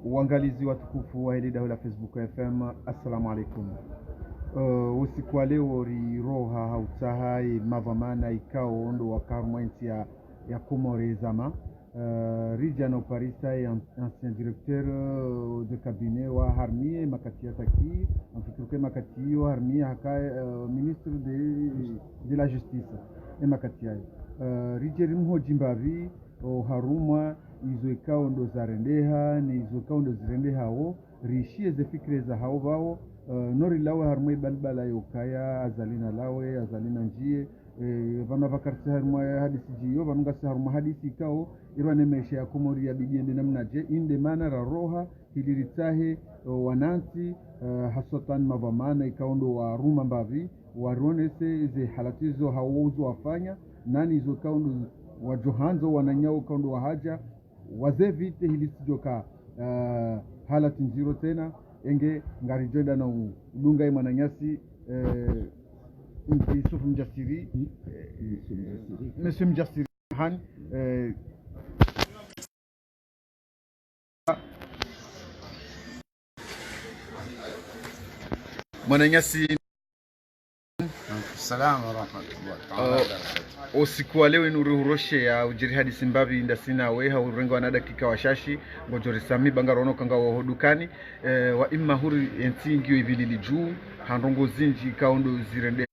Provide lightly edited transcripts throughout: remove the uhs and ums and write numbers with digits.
Uangalizi watukufu wa hili dawa la Facebook FM, assalamu alaikum. Usiku wa leo roha hautaha mavamana ikao ondo wa karmwenti ya Comore zama. Rijano Parisa ancien directeur de cabinet wa Harmie Makatia Taki, afikruke Makatio Harmie haka ministre de la justice Makatia. Rijerim hojimbavi o haruma izo ikao ndo zarendeha ni izo ikao ndo zirendeha o rishie ze fikre za hao vao nori lawe harumwe balbala yokaya azalina lawe azalina njie vana vakarti harumwa hadisi jiyo vanunga si harumwa hadisi ikao irwane maisha ya Komori ya bidiende namnaje inde mana ra roha hiliritahe wananti hasotan mavamana ikao ndo wa ruma mbavi waronese ze halatizo hawozo wafanya nani izo ikao ndo wajohanzo wananyao kaundo wa haja wazee vite hili sijoka halati njiro tena enge ngarijoda na udunga mananyasi Yusuf Mjasiri Monsieur Mjasiri han mananyasi Salamu rahmatullahi usiku wa leo inururoshe ya ujiri hadisi mbavi indasina weha urengo wa dakika washashi ngojori sami bangarono kanga wa hodukani wa imma huri entingio ivilili juu handongo zinji kaundo zirende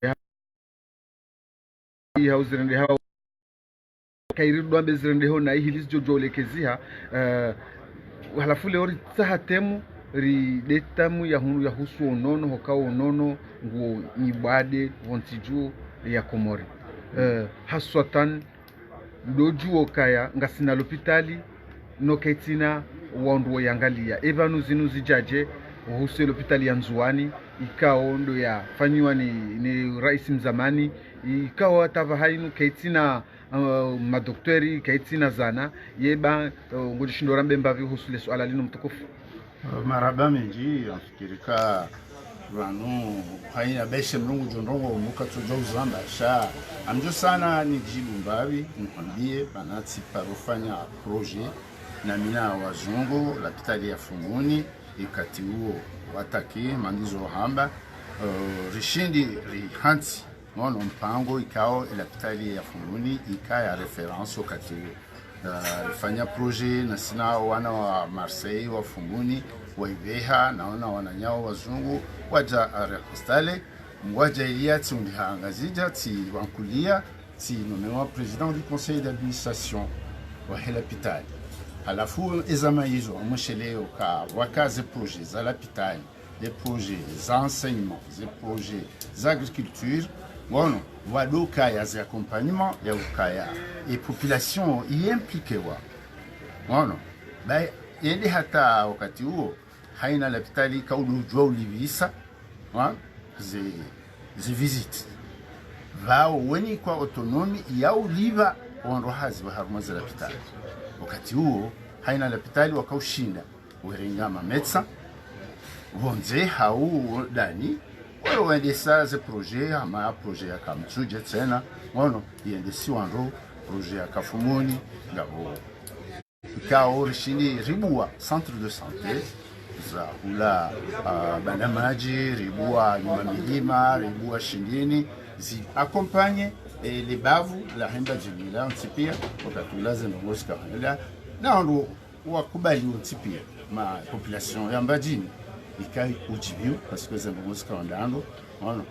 hao zirende hao kairidu ambe zirende hao na hili jojo lekeziha halafu leo tsaha temu ri detamu ya hunu ya husu onono hokao onono nguo nibade wontiju ya Komori haswatan ndoju okaya ngasina lopitali no ketina wandu yangalia evanu zinu zijaje husu lopitali ya Nzuani ikao ndo ya fanywa ni rais mzamani ikao atava hainu ketina madokteri ketina zana yeba ngojishindora mbembavi husu le swala lino mtukufu maraba menji afikirika vanu haina beshe mrungu jondongo muka tujo uzamba sha amjo sana ni jibu mbavi mwambie banati parufanya projet na mina wazungu lapitali ya Fumuni ikati huo wataki mandizo hamba rishindi rihanti mono mpango ikao lapitali ya Fumuni ikaya reference wakati fanya projet na sina wana wa Marseille wa Fumuni waibeha naona wananyao wazungu waja arestale mwaja ilia tsundi hangazija ti wankulia ti nomewa président du conseil d'administration wa helapitali halafu ezama hizo msheleo ka wakaze projets za lapitali des projets d'enseignement des projets d'agriculture bueno wadoka ya za accompagnement ya ukaya et population y impliquée wa bueno bai yende hata wakati huo haina lapitali kaudu jwa ulivisa ze visite vao weni kwa autonomi ya uliva wanrohazi wa harumaza lapitali wakati huo haina lapitali wakaushinda uherengama metsa vonze hau dani walo wendesa ze projet ama projet ya kamtsuje tena wono yendesi wanro projet ya Kafumuni ngabo ikao rishini ribua centre de santé za hula bandamaji ribua nyuma milima ribua shindini zi accompagne les bavu la hemba jibila ntipia wakatulaze ndongoska hela na ndo wakubali ntipia ma population ya mbajini ikai ujibiu parce que ndongoska ndando wana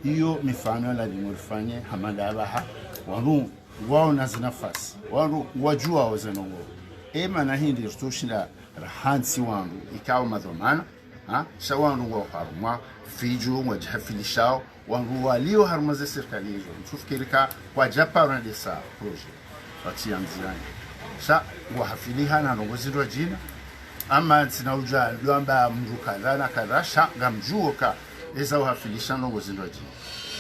hiyo mifano la limorfanye hamada abaha wanu wao na zinafasi wanu wajua wazenongo ema na hindi tutoshinda rahansi wangu ikao madhomana shawangu wa haruma fijo mwajafilishao wangu walio harumaze serikali hizo mtufikirika kwa japara desa projet watianziani sha wahafiliha na ndongozirwa jina ama tinauja luamba mruka na kadasha gamjuoka eza wahafilisha ndongozirwa jina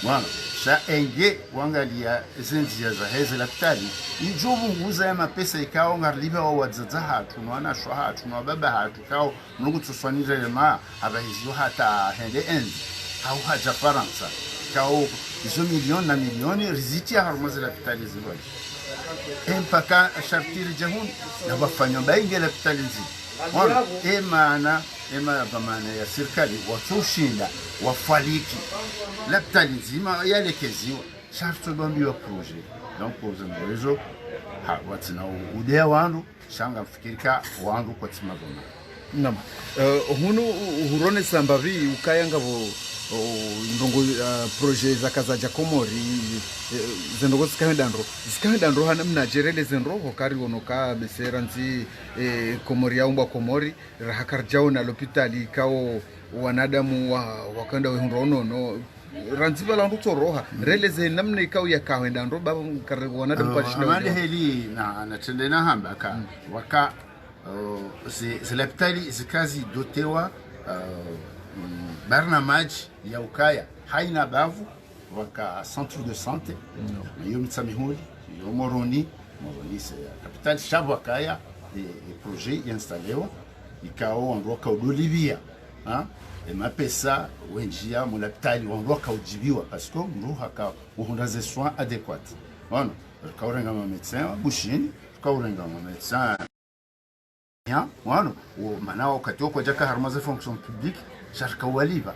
mwana sha enge wangalia zenjia za heze lapitali ijobu nguza ya mapesa ikao ngarliba wa wadzaza hatu nwana shwa hatu nwa baba hatu kao mnungu tuswanire lema abahizio hata hende enzi hau haja Faransa kao izo milioni na milioni riziti ya harumaze lapitali ziwaji mpaka shartiri jahun na wafanya baingi la pitalinzi wana maana ya serikali watushinda wafaliki la pitalinzi yalekeziwa sharto bambiwa projet donc uzembezo ha watina udea wandu shanga fikirika wandu kwa timavona nam hunu hurone sambavi ukayanga vo ndongo projet zakaza jakomori zendoko zikahendandro hana mnajerele zenro hokari wonoka beseranzi komori yaumba komori rahakarjao na l'hôpital kao wanadamu wakanda wehunrono no ranziva la nduto roha releze namne ikao ya kaenda ndo baba wanadamu kwa shida mali heli na tendena hamba ka waka zilapitali zikazi dotewa barnamaj ya ukaya haina bavu waka centre de santé yo mitsamihuli yo moroni c'est la capitale Chabwakaya des projets installés ikao ondoka udolivia hein et mapesa wenjia mu lapitali ondoka ujibiwa parce que mruha ka uhunda ze soins adéquats bon ka urenga ma médecin bushini ka urenga ma médecin bien bueno o manao katio kwa jaka harmaze fonction publique sharka waliba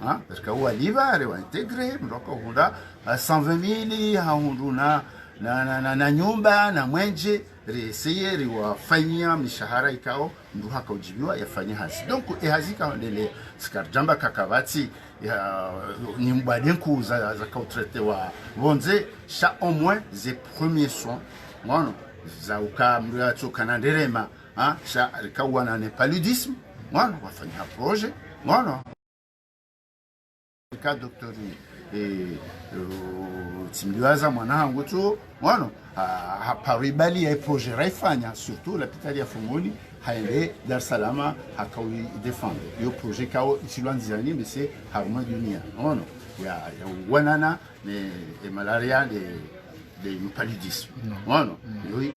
hein parce que waliba ari wa intégrer mroka uhunda 120,000 haunduna na nyumba na mwenje reseye riwafanyia mishahara ikao ndu haka ujibiwa yafanya hazi donc ehazika ndele sikarjamba kakabati ni mbadenku za kautrete wa bonze cha au moins les premiers soins ngono za ukamru yacho kananderema cha rikawana ne paludisme ngono wafanya projet ngono ka doctori timliwaza mwanangu tu ngono haparibali ya projet raifanya surtout l'hôpital ya Funguni haende Dar es Salaam hakawi défendre yo projet kao isilwanzani mais c'est harma dunia ngono ya wanana ne malaria de paludisme ngono yo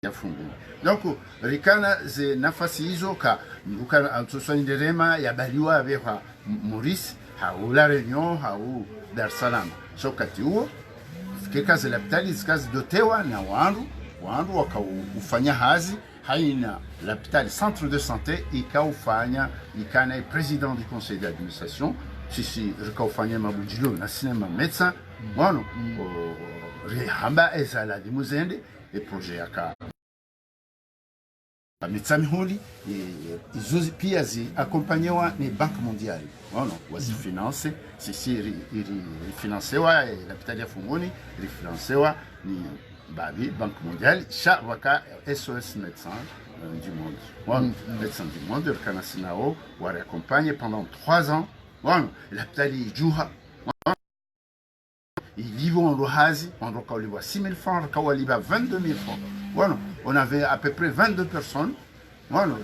ya Funguni donc rikana ze nafasi hizo ka mbuka antosoni derema ya baliwa aveha Maurice hau La Réunion hau Dar es Salaam shokati huo fikika zile lapitali zikazi dotewa na wandu wakaufanya hazi haina lapitali centre de santé ikaufanya ikana président du conseil d'administration sisi rikaufanya mabujilo na sinema médecin wano rihamba ezala limuzende e projet yaka mitsamihuli izuzi pia zi acompanyewa ni Banque Mondiale wano wazifinance sisi financewa l'hôpital ya Funguni financewa ni babi Banque Mondiale cha waka SOS Médecins du Monde wano Médecins du Monde rikanasinao wari accompagne pendant 3 ans wano l'hôpital juha ils vivent en Lohazi, on a 6 000 francs, on a 22 000 francs. Voilà, on avait à peu près 22 personnes. Voilà,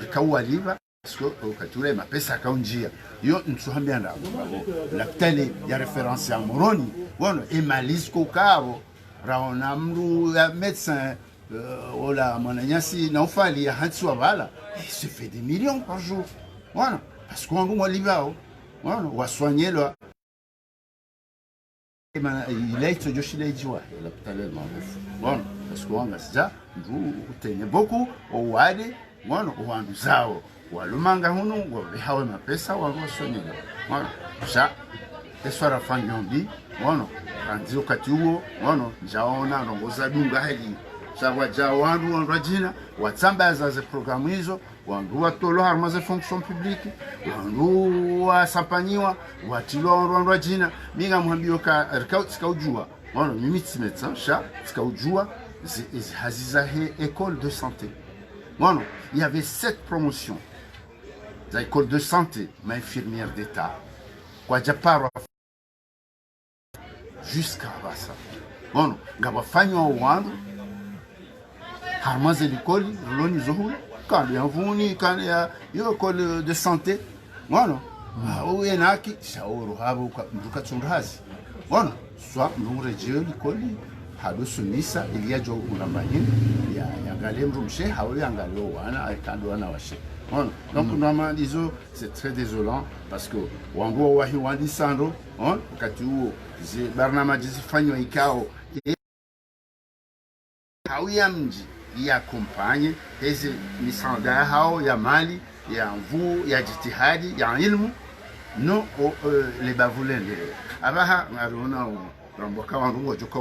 parce que quand ma pesa kaunjia, yo nsuhambia la télé ya référence à Moroni. Voilà, et malise kokavo, raona mru ya médecin ola monanyasi na ufali ya hatswa bala, il se fait des millions par jour. Voilà, parce qu'on a libao. Voilà, on va soigner le il est Joshile Jiwa, l'hôpital maarufu. Bon, parce qu'on a ça, nous tenons beaucoup au wadi, bon, au wandu zao, walumanga hunu, walihawe mapesa, walosonyela. Bon, ça, eswara fanyombi, bon, kanzi wakati huo, bon, jaona rongoza dunga heli, sawa jawandu wanrajina, watsambaza ze programu hizo, wandu watolo harmaze fonction publique, wandu wasampanyiwa, watilo wanrajina, minga muhambio ka rikao tikaujua, wano mimi médecin cha tikaujua haziza he école de santé. Wano, il y avait 7 promotions za école de santé, ma infirmière d'état, kwa japaro jusqu'à basa. Wano, ngabafanywa wandu harmaze l'école, loni zohula, quand il y a vuni, quand il y a école de santé, wano, uyenaki shauru habu mduka tsundazi wana swa mrejeo likoli hado sunisa iliajo unamanyini ya galemru mshe hawo yangalio wana aikando wana washe wana donc normalement disons c'est très désolant parce que wango wahi wandi sando wakati huo barnamaji zifanywa ikao hauya mji ya kompanye hizi misaada hao ya mali ya mvu ya jitihadi ya ilmu no le bavulende abaha ngarona ramboka wangu joka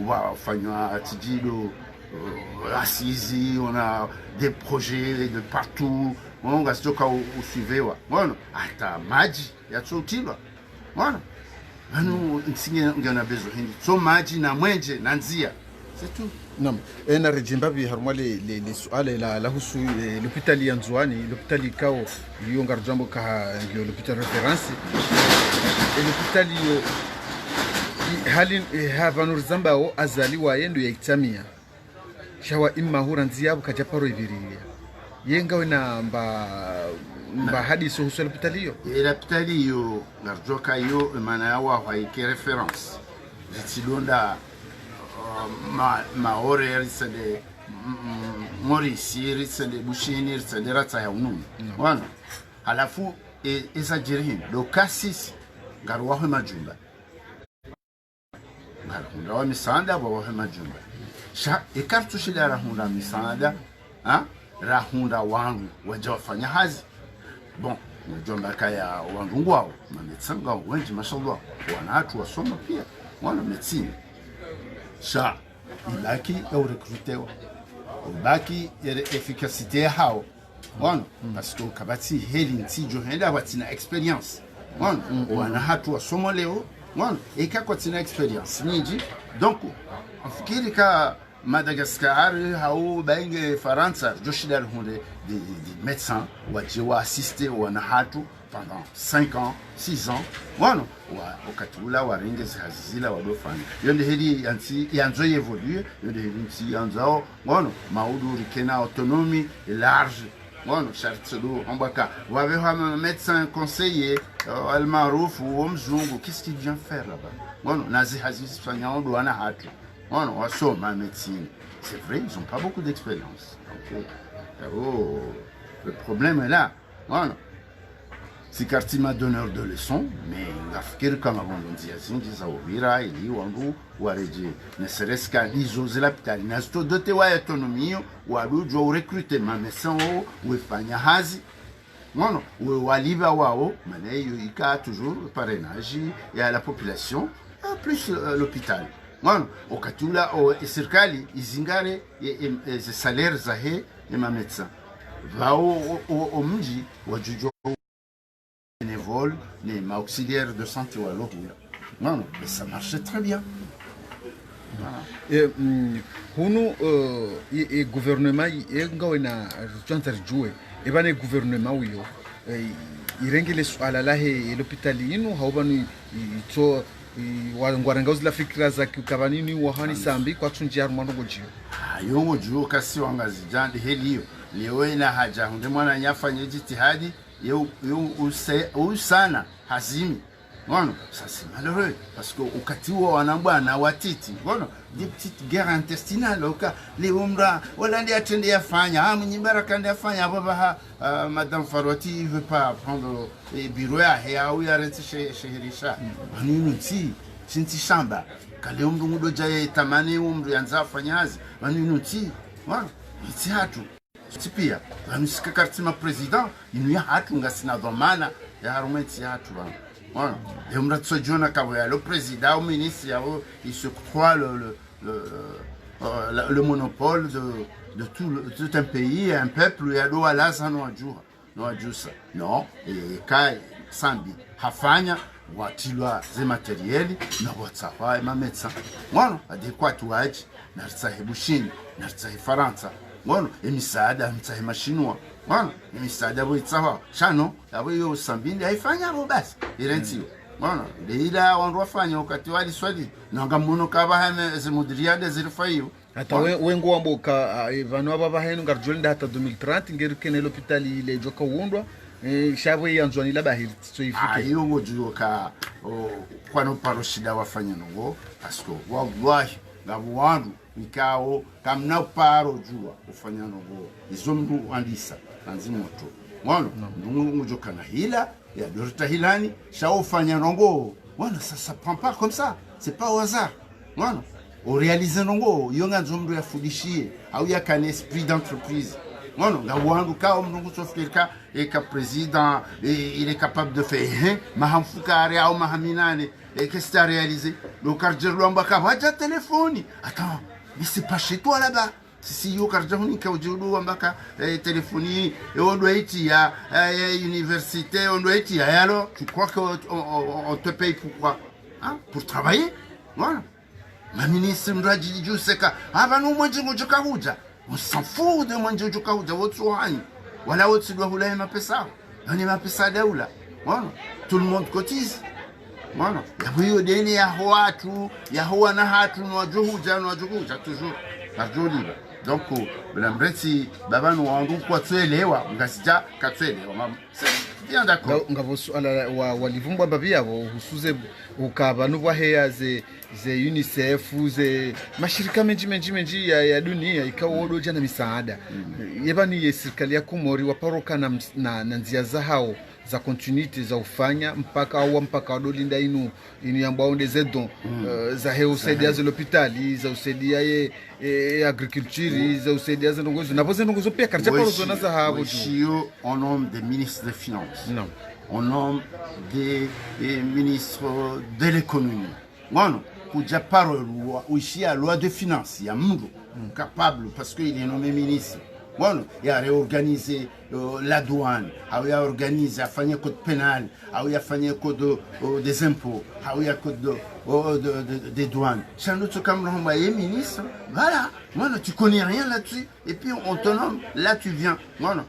wafanywa tijido assisi on a des projets de partout on va joka usivewa bona hata maji ya tsotilwa bona anu nsinge ngana bezo hindi so maji na mwenje na nzia c'est tout. Naam, na rejimba bi haruma le suala la husu l'hôpital ya Nzwani, l'hôpital ikao hiyo ngarjambo ka ndio l'hôpital référence. L'hôpital hiyo hali havanur zambao azali wa yendo ya itamia. Shawa imma huranzia bukajaparo ibiriya. Yenga wena mba hadiso husu l'hôpital hiyo. L'hôpital hiyo ngarjoka hiyo maana yawa wa iki référence. Zitsilonda maore risende morisi risende bushini risende ratsa ya ununu wana halafu isa jirhin do kasisi garwa ho majumba garwa wa misanda wa ho majumba sha ikartu shida rahunda misanda rahunda wangu wajafanya hazi bon mjomba kaya wangu ngwao mametsanga wengi mashallah wana watu wasoma pia wana medicine sha ibaki au recrutewa ibaki efficacité hao wana parce que kabati heli ntijo henda watina experience wana hatu wasomo leo wana ikako tina experience nyingi donc afikiri ka Madagascar hao bainge Faransa joshidar hunde des médecins wajiwa assister wana hatu pendant 5 ans, 6 ans. Bueno, wakatula warenge zihazila wadofanya. Yonde hili yanzo évoluer, yonde hili yanzo, bueno, maudu rikena autonomie large. Bueno, chartelo ambaka wave un médecin conseiller al-Marouf ou mzungu, qu'est-ce qu'il vient faire là-bas? Bueno, nazi hazis soignant douana hatu. Bueno, waso ma médecine. C'est vrai, ils n'ont pas beaucoup d'expérience. Donc le problème est là. Bueno, si kartima donneur de leçons, mais ngafikiri kama bondia zingi za ubira ili wangu wareje ne serait-ce qu'à isoler l'hôpital nasto doté wa autonomie wa rujo recruter ma médecin ou fanya hazi non waliba wao maneyo ika toujours parrainage ya la population plus l'hôpital non okatula serikali izingare ze salaire zahe ya ma médecin vao au mji wajujo bénévoles, les auxiliaires de santé ou alors non, mais ça marchait très bien. Hunu gouvernement ngawena chantar jouer et bane gouvernement wiyo irengele swala lahe l'hôpital yinu haubanu to wangwaranga uzila fikra za kukabanini wahani sambi kwa tunjia rumano jio yongo jio kasi wangazi jandi heliyo leo ina haja hunde mwana nyafanye jitihadi eu sana hazimi voilà ça c'est malheureux parce que au katiwa wanambwana watiti voilà des petites guerres intestinales au cas les umra wala ndia tende yafanya mnyimbara ndia yafanya baba madame Farwati veut pas prendre les bureaux ya ou ya rente sheherisha nini nti sinti shamba kale umru mudoja tamani umru yanza fanyazi nini nti voilà iti hatu tipia bamusika kartima président inuya hatu ngasina dhamana ya harumenti hatu bana voilà et on a tsojona kawya le président ou ministre il se croit le monopole de tout un pays et un peuple ya do alaza no ajusa non et kai sambi hafanya watilwa ze materieli na watsafa ma médecin voilà adéquat waji na tsahibushini na tsahifaransa bueno emisaada mtsahe mashinwa bueno emisaada boitsawa shano yabo yo sambindi haifanya abo basi irentio bueno leila wanrofanya wakati wali swali nanga muno kaba hame zimudriade zirfayo hata wengo wamboka vanu aba henu ngarjolenda hata 2030 ngeri kene l'hôpital ile joka wundwa shabo yanzwani labahili tsoifike yongo joka kwano paroshida wafanya ngo asko wallahi ngabo wandu nikao kamna paro jua ufanya ngo izomdu andisa anzimoto mwana ndungu joka na hila ya dorita hilani shao ufanya ngo wana ça prend pas comme ça c'est pas au hasard mwana o réaliser nongo yonga nzomdo ya fudishie au ya kan esprit d'entreprise. Mono nga wandu ka omnungu sofirka et ka président il est capable de faire mahamfukare au mahaminane et qu'est-ce que tu as réalisé le cardiaque l'ambaka va déjà téléphoner. Attends, mais c'est pas chez toi là-bas. Si yo cardiaque ka ujudu ambaka téléphonie et on doit être à université, on doit être alors tu crois qu'on te paye pourquoi? Hein? Pour travailler? Voilà. Ma ministre mraji juseka abanu mwenjingo jokahuja. On s'en fout de mwenjingo jokahuja wotsuhani. Wala wotsidwa hula mapesa. Nani mapesa daula. Voilà. Tout le monde cotise. Voilà. Yabuyo deni ya watu, ya huwa na hatu nwajuhuja toujours. Arjoli. Donc blambreti babanu wangu kwa tuelewa ngasija katwelewa. Bien d'accord. Ngavosu ala walivumbwa babia husuze ukaba nubwa heya ze UNICEF ze mashirika menji ya dunia ikawodo jana misaada. Yebani ye serikali ya Komori waparoka na nzia za hao za continuity za ufanya mpaka wadolinda inu ambao ndeze don za he usaidia za l'hôpital za usaidia ye agriculture za usaidia za ndongozo na boze ndongozo pia karja paro zona za habo jo en nom des ministres des finances non en nom des ministres de l'économie ngono kuja paro uishia loi de finances ya mndu capable parce que il est nommé ministre. Bon, il a réorganisé la douane, il a organisé, il a fait un code pénal, il a fait un code des impôts, il a code des douanes. C'est un autre comme le ministre, voilà. Moi, tu connais rien là-dessus, et puis on te nomme, là tu viens. Voilà.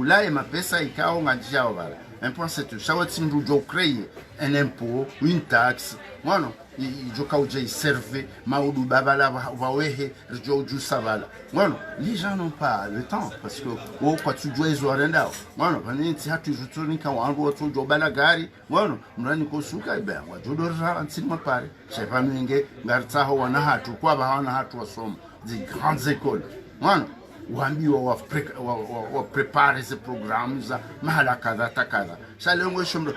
Là, il m'a fait ça, il a dit, voilà. Un point, c'est tout. Ça va être créer un impôt, une taxe, voilà. Il servait Maoudou Babala Wawehe Joju Savala. Voilà, les gens n'ont pas le temps parce que quand tu joues les oreilles, voilà, tu as toujours tourné quand on voit tout Jobala Gari, voilà, on a une cosuka et ben, je dois rentrer ma part. Je pas mingue, Garta Wanahatu, quoi, Wanahatu, somme des grandes écoles. Voilà. Waambiwa prepare ces programmes za mahala kadha takadha shalongo shomdo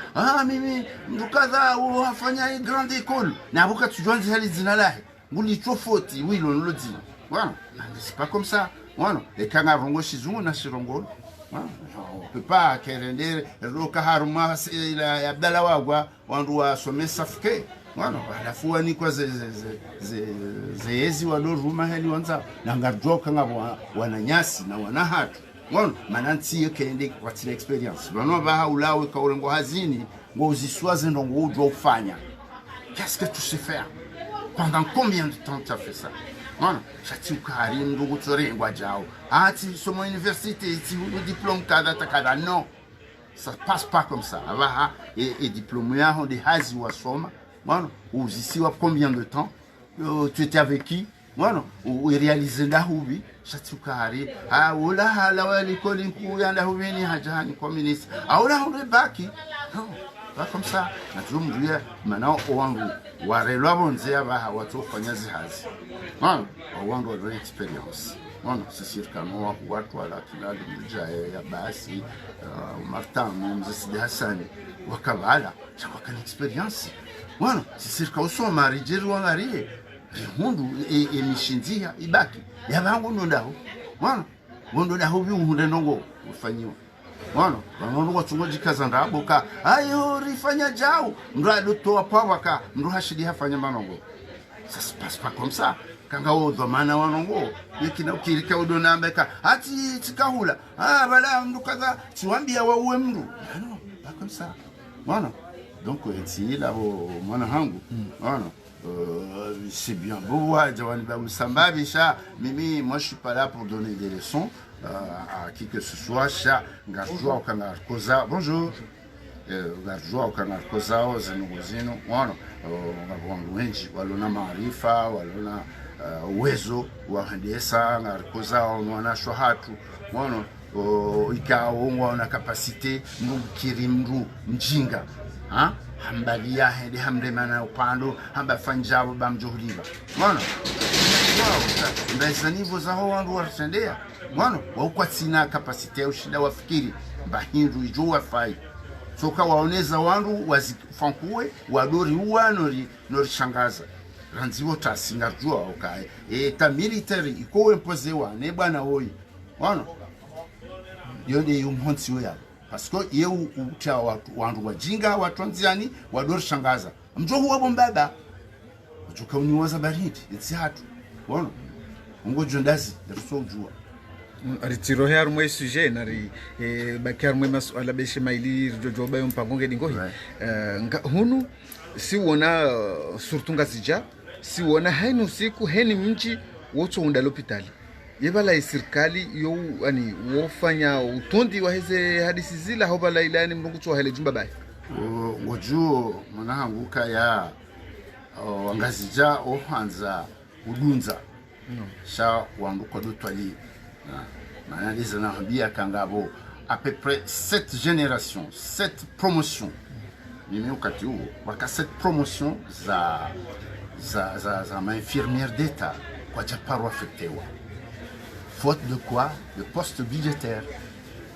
mimi mtu kadha wafanya grande école na buka tujonzi hali zina lahi nguli tofauti wilo nlodzi voilà c'est pas comme ça voilà et quand arongo shizungu na shirongolo voilà on peut pas kerender roka haruma ila Abdalla wagwa wandu wa somesa fike voilà alafu ni kwa zeezi waloruma heli wanza na ngarjoka ngabo wananyasi na wanahatu ngono mananti yekende kwa tile experience bano ba ulawe ka ulengo hazini ngo uziswaze ndongo ujwa ufanya. Qu'est-ce que tu sais faire? Pendant combien de temps tu as fait ça? Voilà, chati ukari ndugu tsorengwa jao ati somo université ti diplôme kada takada non, ça passe pas comme ça. Et diplôme ya on de hazi wasoma. Voilà, ou ici combien de temps tu étais avec qui? Voilà, ou réaliser la houbi chatukari ola la wali kolinku ya la houbi ni hajani communiste ola on est baki non pas comme ça na tumjua maintenant wangu warelwa bonzea ba watu fanya zihazi voilà wangu wa experience voilà c'est sûr que nous watu wala kilali mjaya basi Martin Mzee Hassan wakabala chakana experience. Voilà, c'est sûr qu'au son marijeru wangarie hundu emishinzia ibaki yabangu ndao. Voilà, ngondo ndaho biunde nongo ufanyiwa. Voilà, ngondo watungoji kazanda boka ayo rifanya jao ndo toa pawaka ndo hashidi hafanya manongo. Ça se passe pas comme ça. Kanga odo mana wanongo yekina ukirika udona mbeka ati tikahula bala mndu kaza tiwambia wawe mndu. Non, pas comme ça. Voilà. Donc ici là mwana hangu voilà c'est bien beau Jawani ba Musamba bisha mimi moi je suis pas là pour donner des leçons à qui que ce soit cha ngajua ukana koza bonjour ngajua ukana koza zinugozino voilà ngabongo wengi walona maarifa walona uwezo wa handesa ngakoza mwana shwahatu voilà ikawa na capacité mukiri mru mjinga hambalia hedi hamremana upando hamba fanjabo bamjohliba mwana wow mbeza nivo za ho wandu watendea mwana wakwatsina capacité ushida wafikiri bahindu ijuwa fai soka waoneza wandu wazifankuwe wadori uwa nori shangaza ranziwo tasinga jua okay ta military iko imposewa ne bwana oyi wana yode yumhonsi oya parce que yeu ucha wandu wajinga watonziani wadorshangaza mjo huwa bombaba ujuka uniwaza baridi itsi hatu wana ngo jondazi ndarso jua aritiro her mwe sujet nari bakar mwe masuala beshe maili jojo bayo mpangonge dingohi hunu si wona surtunga sija si wona hainu siku heni mji wote unda hospitali yebala serikali yo ani wofanya utondi wa heze hadisi zila hobala ilani mrungu to hele jumba bai ngojuo mwana hanguka ya wangazija ohanza udunza sha wandu kwa dotwali maana liza na habia kangabo à peu près 7 générations 7 promotions mimi ukati huo waka 7 promotions za infirmière d'état kwa japaro affectewa faute de quoi de poste budgétaire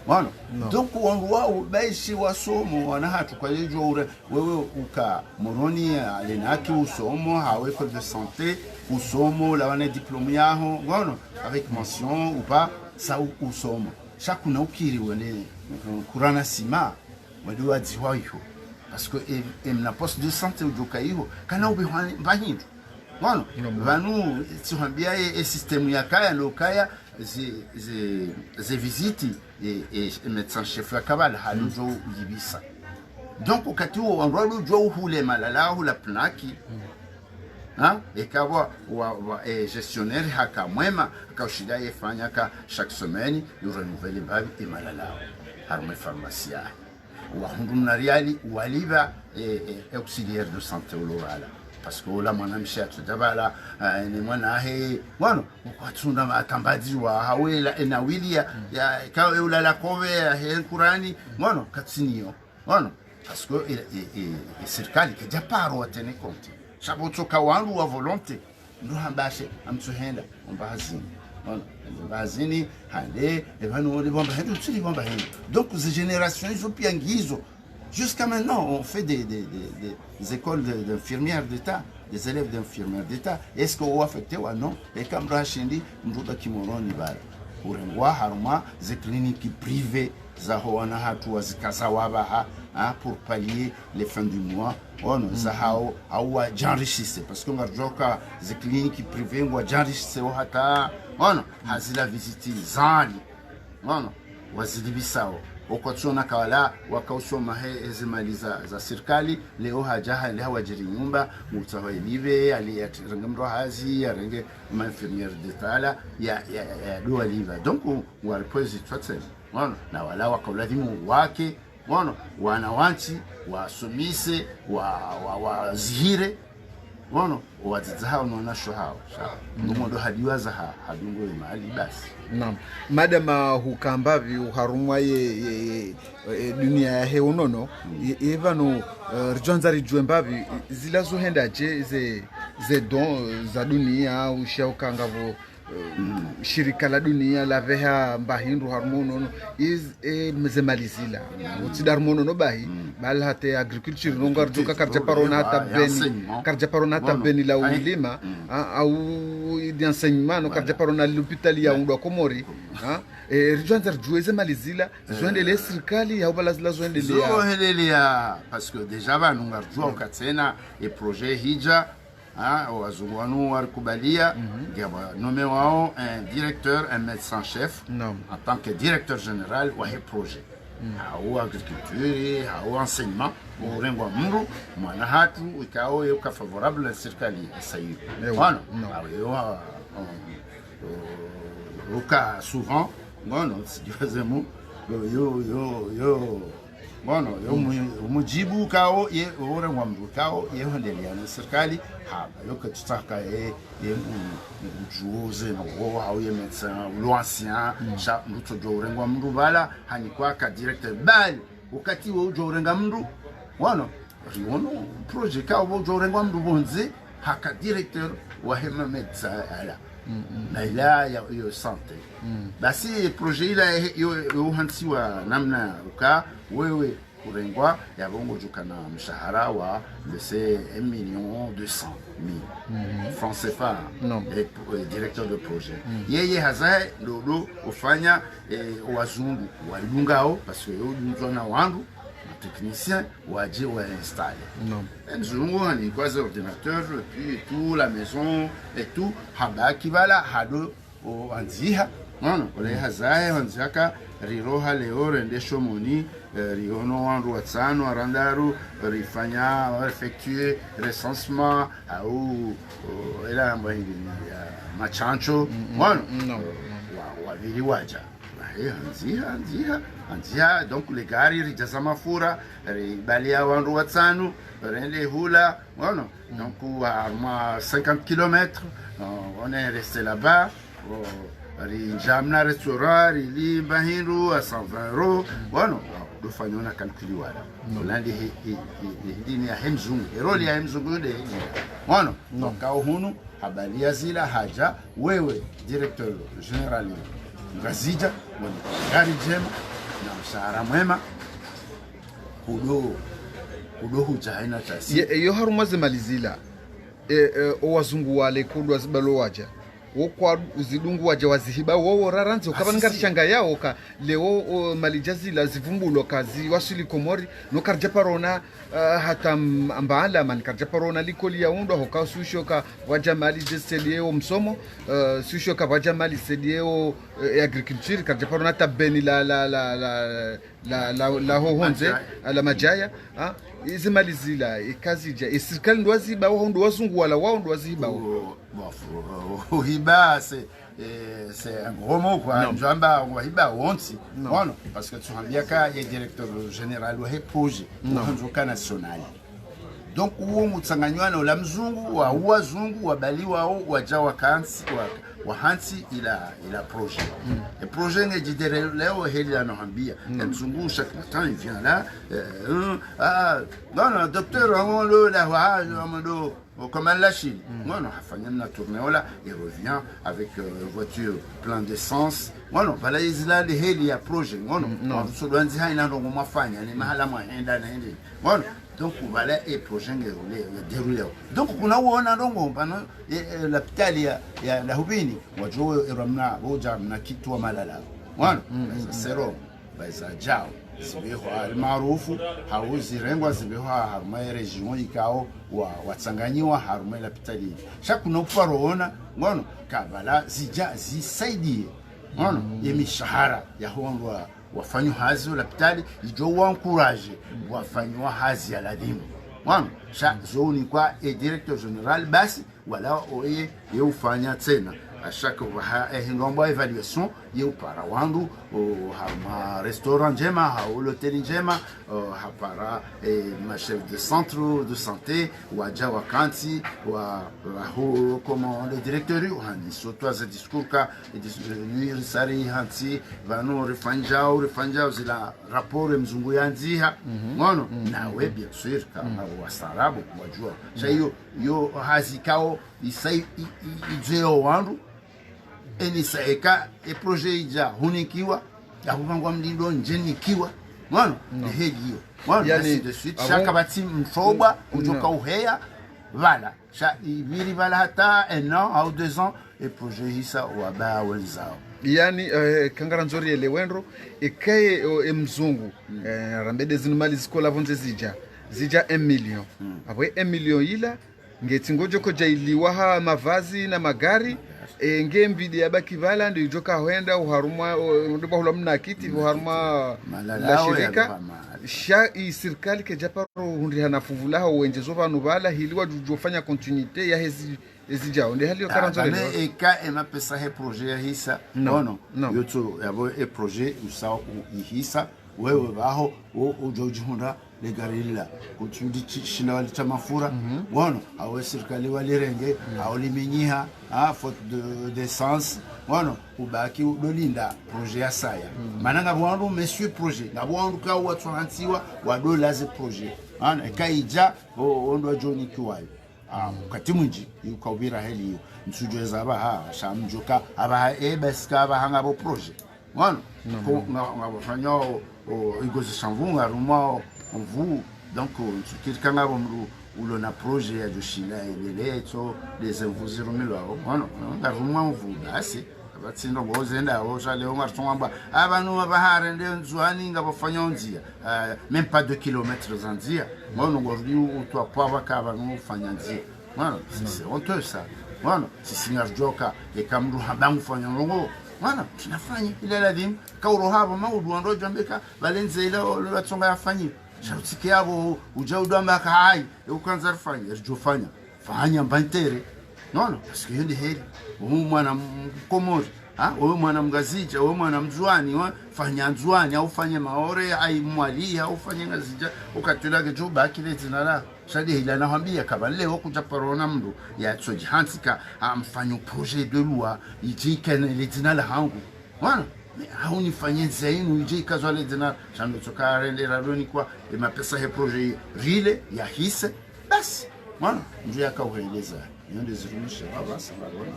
voilà donc on voit baishi wasomo wana hatu kwa hiyo wewe uka moroni alenaki usomo hawe école de santé usomo la wana diplôme yaho voilà avec mention ou pas ça usomo chaque na ukiriwe ne kurana sima wadi wadziwa hiyo parce que na poste de santé ujoka hiyo kana ube bahindu voilà vanu tuhambia système ya kaya lokaya ze visite et médecin chef ya kabala halujo libisa donc wakati huo wanrolo jo hule malala hula plaki ikawa gestionnaire haka mwema akaushida yefanya ka chaque semaine yo renouveler babi et malala harme pharmacia wa hundumna riali waliba auxiliaire de santé olorala parce que la mwana mshatsu dabala ni mwana he wano kwatunda atambaji wa hawela enawilia ya kawe ulala kove he kurani wano katsiniyo wano parce que serikali kajaparo atene compte chabotoka wangu wa volonté ndo hambashe amtuhenda ombazini wano ombazini hande evanu oli bomba hendo tsili bomba hendo donc ces générations ils ont piangizo. Jusqu'à maintenant, on fait des écoles d'infirmières d'État, des élèves d'infirmières d'État. Est-ce qu'on a affecté ou non? Et comme Rachindi, nous avons dit pour un harma, des cliniques privées, zahoana hatu zikazawabaha pour pallier les fins du mois. On zahao awa j'enrichissé parce qu'on a joka des cliniques privées ou j'enrichissé au hata. On hazila visite zali. On wazilibisao. Okotsona kawala wakausoma ezimali za serikali leo hajaha leo wajiri nyumba mutawa live aliyatiranga mrohazi arenge infirmière d'état ya doa live donc walipozi twatsel wana na wala wakauladhimu wake wana wanchi wasomise wa zihire wadzidzao nona shohao ngondo hadiwaza hadungo imali basi naam madama hukambavi uharumwa ye dunia ya heonono evano rjonza rijwembavi zilazohenda je ze don za dunia ushia ukangavo shirika la dunia la veha mbahindu harmono mzemalizila utidarmono no bahi bal hate agriculture nongar joka karja parona hata beni la ulima au d'enseignement karja parona l'hôpital ya ndo komori rijwanza jueze malizila zoendele serikali au balazila zoendelea parce que déjà va nongar jua ukatsena et projet hija wazungu wanu warikubalia nommé wao un directeur, un médecin chef en tant que directeur général wa he projet au agriculture au enseignement urengwa mru mwana hatu ikao yoka favorable la serikali sayi wana uka souvent ngono sijazemu yo bueno umujibu kao ye ore ngwamdu kao ye hondelia na serikali ha yoka tutaka ujuoze no au ye médecin l'ancien cha mtu jore ngwamdu bala hani kwa ka directeur bal ukati wo jore ngwamdu wana riono projet kao jore ngwamdu bonze haka directeur wa hema médecin ala na ila ya santé basi projet ila yo hansiwa namna uka wewe kurengwa yabongo jukana mshahara wa c'est 1,200,000 francs CFA directeur de projet yeye hazae ndo ufanya wazungu walungao parce que yuzona wandu technicien waje wa installer mzungu ni kwa ordinateur et puis tout la maison et tout haba kivala hado anziha non ole hazae anzaka riroha leo rende shomoni riono wandu watsano arandaru rifanya effectuer recensement au ela mbahingi machancho bueno waviri waja anziha donc les gari rijaza mafura ribalia wandu watsano rende hula bueno donc à 50 km on est resté là-bas Jamna restaurant, li bahiru à 120 €. Bueno, do fanyona calculi wala. Olandi hidini ya hemzungu. Eroli ya hemzungu de. Bueno, donc au hunu habari zila haja wewe directeur general ngazija mwana gari jema na mshahara mwema kudo huja haina tasi. Yo harumaze malizila. Owazungu wale kudwa zibalo waja. Wokwa uzidungu waje wazihiba wowo raranze ukabanga shanga yao ka leo malijazi la zivumbulo kazi wasili komori no karja parona hata ambala man karja parona likoli ya undo hoka susho ka waja mali jeselieo msomo susho ka waja mali selieo agriculture karja parona tabeni la honze la majaya izi mali zila ikazija isirikali ndo waziba wao ndo wazungu wala wao ndo waziba hiba c'est un gros mot quoi njamba hiba wonti voilà parce que tu rambiaka est directeur général wa projet nzoka national donc uwo mutsanganywana la mzungu wa wazungu wabaliwa wajawa kansi wa hansi ila projet le projet nge jidere leo heli anahambia mzungu chaque matin il vient là non docteur on le la wa amando comme la Chine. Moi, on a fait une tournée là, il revient avec une voiture plein d'essence. Moi, non, voilà, il a des hélias projets. Moi, non, on doit dire qu'il y a un mafia, il y a un malama, il y a un voilà. Donc, voilà, et projet déroulé. Donc, on a eu un rongo, la petite, il y a la hubini, on joue et ramna, boja, na kitu wa malala. Voilà, c'est rond, ça jao. Zibeho almaarufu hauzi rengwa zibeho harumai region ikao watsanganyiwa harumai la pitali shakuna ufaroona ngono kabala zisaidie ngono yemishahara ya hondwa wafanyu hazi la pitali ijo wankuraje wafanyu hazi ya ladimu ngono sha zoni kwa directeur général basi wala oye yeufanya tena à chaque fois évaluation yo para wandu ha restaurant jema ha l'hôtel jema ha para ma chef de centre de santé waja wakanti wa comment le directeur handi surtout az discours ka lui sari hanti vano refanjao zila rapport mzungu yanziha ngono nawe bien sûr kama wasarabu wajua cha yo hazikao isai ijeo wandu enisaeka projet ija hunikiwa ya kupangwa mlindo njenikiwa mwana hegio mwana yani de suite chaque bati mfoba ujoka uheya vala cha ibiri vala hata un an ou 2 ans et projet hisa waba wenzao yani kangara nzori elewendro ekaye mzungu rambede zinumali zikola vonze zija 1 million abwe 1 million ila ngetingojo koja iliwa mavazi na magari ngembidi yabaki vala ndio joka hoenda uharuma ndio bahula mna kiti uharuma la shirika sha serikali ke japaro hundi hanafuvula wenjezo vanu vala hiliwa jufanya continuité ya ezijao ndio hali okaranzole ne eka ema pesa he projet hisa no yoto yabo e projet usao ihisa wewe baho ujoji hunda legarilla kutundi china wali chamafura wono awe serikali wali renge awliminyiha faute d'essence wono ubaki udolinda projet ya saya mananga bwandu monsieur projet na bwandu ka watu hantiwa wadolaze projet ana kaija ondo joni kiwayo kati mwinji ukawira heli hiyo nsujeza aba shamjuka aba ebeska aba hangabo projet wono ngabo fanyo igozi shamvunga rumo on vous donc quelqu'un a ou na projet ya joshila eleletso les envuzirumilwa ono ndarumwa mvu basi abatsindo ngozenda oshale ongartsongamba abantu abahare ndenzwani ngabafanya onzia même pas 2 kilomètres anzia ono ngordi utwa kwa kaba ngufanya nzia ono c'est honteux ça ono sisingar joka ekamru habangu fanya ngo ono tunafanya ile lazima kauro habo maudu ndo jambeka balenzela olatsonga yafanyi shautiki yabo ujaudamba kai ukanza rufanya rjofanya fanya mbantere nono parce que yende heri mwana mkomori wewe mwana mgazija wewe mwana mzwani fanya nzwani au fanye maore ai mwali au fanye ngazija ukatulage juba kile zinala shadi hila naambia kaba leo kuja parona mndo ya tsoji hansika amfanyo projet de loi ijikene le zinala hangu wana haunifanye zainu ije ikazwa le zinala shando toka rendera doni kwa mapesa he projet rile ya hise basi wana ndio yakauheleza yonde zirumisha basi barona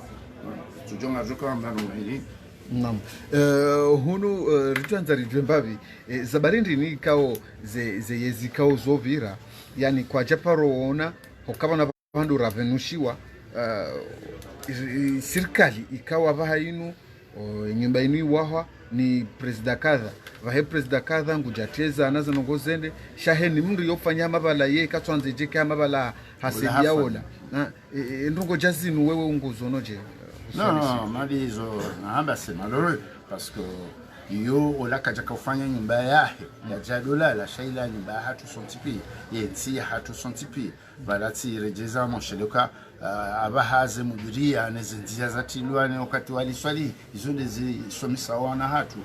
tujonga joka mbano hili nam hunu ritwanza rijembavi zabarindi ni kao ze yezikao zovira yani kwa japaroona hokaba na bandu ravenushiwa serikali ikawa bahainu nyumba inu waha ni president kadha vahe president kadha ngujateza anaza nongozende shaheni mndu yofanya mabala ye katwanze jeka mabala hasedia ola ndongo jazinu wewe unguzonoje no malizo naamba sema lolo parce que yo olaka kufanya nyumba yahe ya jadola la shaila nyumba hatu sontipi yensi hatu sontipi balati rejeza monsheloka abahaze mudiria nezinzia za tilwane wakati waliswali izo ndezi somisa wana hatu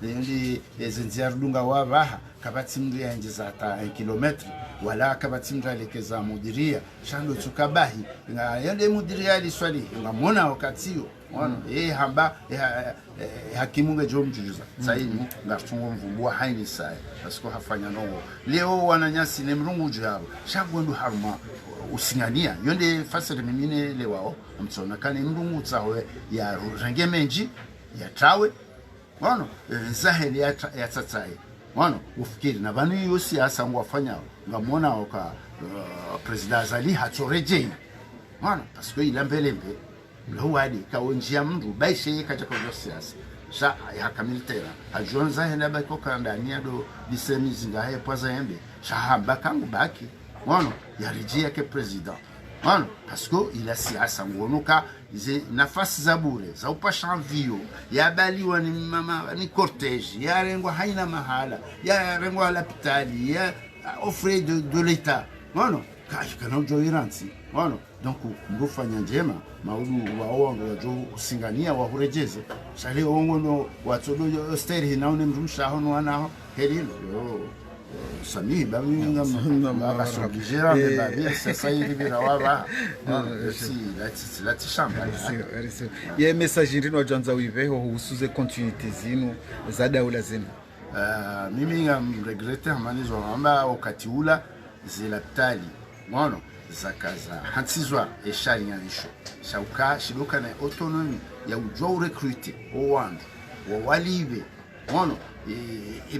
ndi ezinzia rudunga wabaha kabati mndu yanjiza ata 1 kilometri wala kabati mndu alekeza mudiria shando tukabahi yende mudiria aliswali ngamona wakati yo hamba hakimu ngejo mjuza saini ngatungo mvumbua haini sai basiko hafanya nongo leo wananyasi ne mrungu jabo shagwendu haruma usingania yonde fasere mimine lewao mtsona kane mrungu tsawe ya range menji ya trawe wana zaheli ya tsatsai wana ufikiri na banu yosi asa ngwafanya ngamona oka president Azali hatoreje wana parce que il ambelembe lawadi kaonjia mndu baishe katika kwa siasa sha ya militera ajonza hena bako kandania do disemizi ngahe paza yembe sha hamba kangu baki wana yarijia ke president wana parce que il a siasa ngonoka ize nafasi za bure za upasha vio ya baliwa ni mama ni cortege ya rengwa haina mahala ya rengwa l'hôpital ya offre de l'état wana kana ujoiransi wana donc ngofanya njema maudu waongo wajo usingania wa hurejeze shale ongo no watsodo steri naone mrumsha hono wana helilo yo sami baminga mabashogera bebabi sasa hivi birawa si lati shamba ye message ndino janza wiveho usuze continuité zinu za daula zenu mimi ngam regretter manizo amba wakati ula zilaptali mwana zakaza hansizwa eshari nyanisho shauka shidoka na autonomy ya ujo recruiter owandu walibe mwana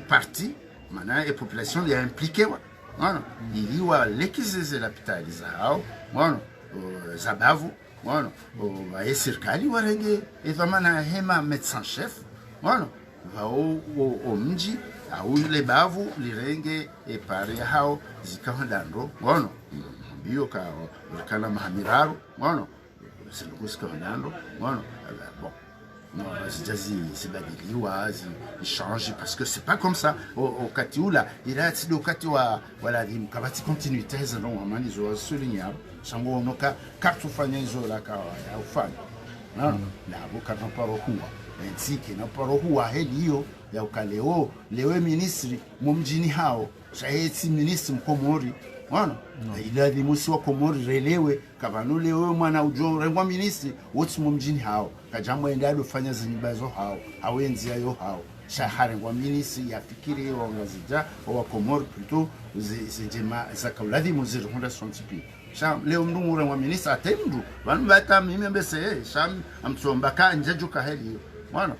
parti mana population ya impliqué mwana iliwa lekize lapitali zao mwana zabavu mwana wa serikali warenge ethamana hema médecin chef mwana o mji au le bavu lirenge pare hao zikahondando mwana bio kana mahamiraro mwana silukusika hondando mwana bon zijazi sibadiliwa change parce que c'est pas comme ça au katiula il a été au katiwa wala kabati continuité za non amani zo souligner sango noka kartu fanya zo la ka ya ufanya na boka na paro huwa ntiki na paro huwa heli hiyo ya ukaleo lewe ministri mumjini hao shaheti ministri mkomori wana iladi musi wa komori relewe kabanule wewe mwana ujo rengwa ministri wote mumjini hao kajambo endado fanya zinyibazo hao hawenzi ayo hao shahare ngwa ministri yafikiri wangazija wa komori plutôt zinjema zakaladi muziri honda sontipi sham leo mndu rengwa ministri atemdu banu bata mimembese sham amtsombaka njejuka heli wana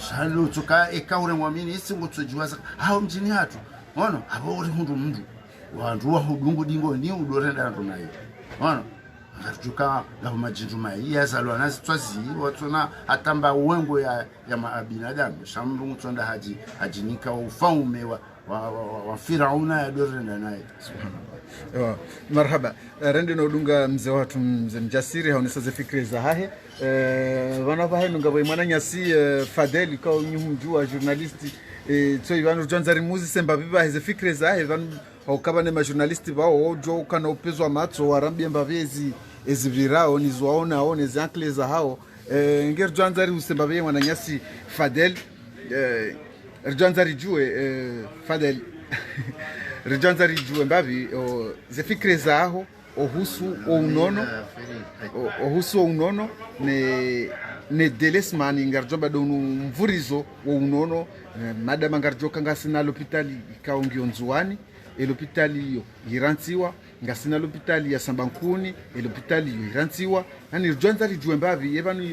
shalo tuka ekaure ngwa ministri ngotsojiwaza hao mjini hatu ono abo uri mundu wandu wa hudungu dingo ni udorenda ndo nayo ono ngatuka la majindu mai yazalwa nazi twazi watona atamba uwengo ya binadamu shamru mtonda hajinika ufaume wa Firauna ya dorenda naye. Subhanallah. Marhaba. Rende no dunga mzee watu mzee mjasiri haonesa ze fikri za hahe. Wana bahe nunga boy mwana nyasi Fadel kwa nyumjua journalisti so ivanu Janzari muzi semba biba ze fikri za hahe vanu haukaba ne ma journalisti bao ojo kana upezwa matso warambia mbavezi ezivirao nizoaona aone zankle za hao ngero Janzari usemba biye mwana nyasi Fadel Janzari jue Fadel Janzari jue mbavi ze fikri za aho ohusu unono ne delesmani ngarjoba donu mvurizo wa unono madama ngarjoka ngasina l'hôpital ikaongio nzuani l'hôpital iyo irantiwa ngasina l'hôpital ya Sambankuni l'hôpital iyo irantiwa yani Janzari jue mbavi yebanu